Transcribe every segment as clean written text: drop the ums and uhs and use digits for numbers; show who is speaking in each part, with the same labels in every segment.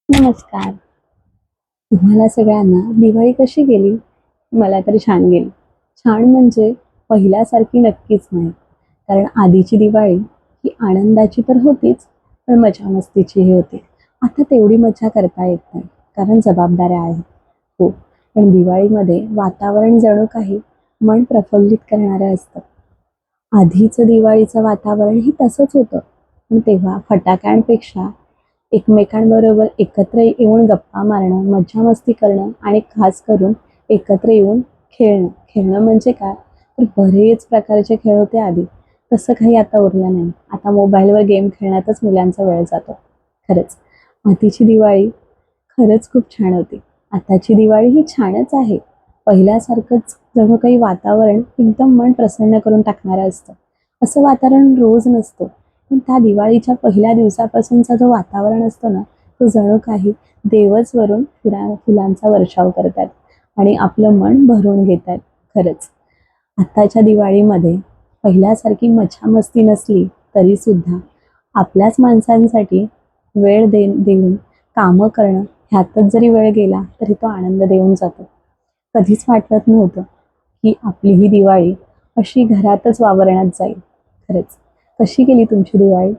Speaker 1: नमस्कार. तुम्हाला सगळ्यांना दिवाळी कशी गेली? मला तर छान गेली. छान म्हणजे पहिल्यासारखी नक्कीच नाही. कारण आधीची दिवाळी ही आनंदाची तर होतीच, पण मजा-मस्तीचीही होती. आता तेवढी मजा करता येत नाही, कारण जबाबदाऱ्या आहेत. हो, पण दिवाळीमध्ये वातावरण जणू काही मन प्रफुल्लित करणारं असतं. आधीचं दिवाळीचं वातावरण ही तसंच होतं. पण तेव्हा फटाक्यांपेक्षा एकमेकांबरोबर एकत्र येऊन गप्पा मारणं, मज्जा-मस्ती करणं आणि खास करून एकत्र येऊन खेळणं. खेळणं म्हणजे काय? तर बरेच प्रकारचे खेळ होते आधी. तसं काही आता उरलं नाही. आता मोबाईलवर गेम खेळण्यातच मुलांचा वेळ जातो. खरंच. आधीची दिवाळी खरंच खूप छान होती. आताची दिवाळी ही छानच आहे. पहिल्यासारखंच जणू काही वातावरण एकदम मन प्रसन्न करून टाकणारं असतं. असं वातावरण रोज नसतं. पण त्या दिवाळीच्या पहिल्या दिवसापासूनचा जो वातावरण असतो ना, तो जणू काही देवच वरून फुलांचा वर्षाव करतात आणि आपलं मन भरून घेतात. खरंच. आत्ताच्या दिवाळीमध्ये पहिल्यासारखी मजा-मस्ती नसली तरीसुद्धा आपल्याच माणसांसाठी वेळ देऊन कामं करणं ह्यातच जरी वेळ गेला तरी तो आनंद देऊन जातो. कधीच वाटत नव्हतं, की आपली ही दिवाळी अशी घरातच वावरण्यात जाईल. खरंच. कशी गेली तुमची दिवाळी?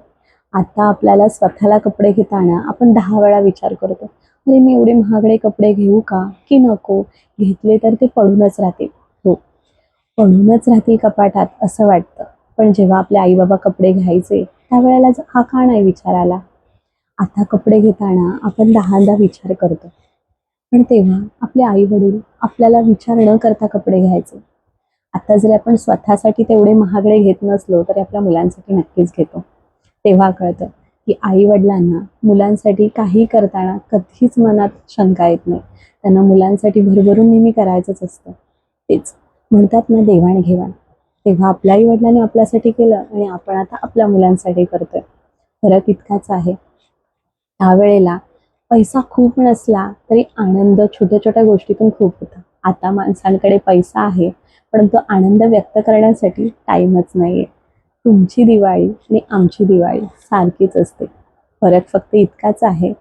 Speaker 1: आता आपल्याला स्वतःला कपडे घेताना आपण 10 वेळा विचार करतो. अरे, मी एवढे महागडे कपडे घेऊ का? की नको? घेतले तर ते पडूनच राहतील. हो, पडूनच राहतील कपाटात असं वाटतं. पण जेव्हा आपले आई-बाबा कपडे घ्यायचे, त्यावेळेला हा का नाही विचार आला? आता कपडे घेताना आपण 10दा विचार करतो. पण तेव्हा आपले आई-वडील आपल्याला विचार न करता कपडे घ्यायचे. आता जरी आपण स्वतःसाठी तेवढे महागडे घेत नसलो, तरी आपल्या मुलांसाठी नक्कीच घेतो. तेव्हा कळतं, की आई-वडिलांना मुलांसाठी काही करताना कधीच मनात शंका येत नाही. त्यांना मुलांसाठी भरभरून नेहमी करायचंच असतं. तेच म्हणतात ना देवाण-घेवाण. तेव्हा आपल्या आई-वडिलांनी आपल्यासाठी केलं आणि आपण आता आपल्या मुलांसाठी करतोय. फरक इतकाच आहे. त्यावेळेला पैसा खूप नसला तरी आनंद छोट्या-छोट्या गोष्टीतून खूप होता. आता माणसांकडे पैसा आहे, परंतु आनंद व्यक्त करण्यासाठी टाईमच नाहीये. तुमची दिवाळी आणि आमची दिवाळी सारखीच असते. फरक फक्त इतकाच आहे,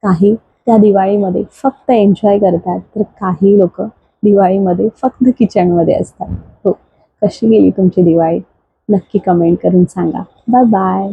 Speaker 1: काही त्या दिवाळीमध्ये फक्त एन्जॉय करतात, तर काही लोकं दिवाळीमध्ये फक्त किचनमध्ये असतात. हो, कशी गेली तुमची दिवाळी? नक्की कमेंट करून सांगा. Bye bye.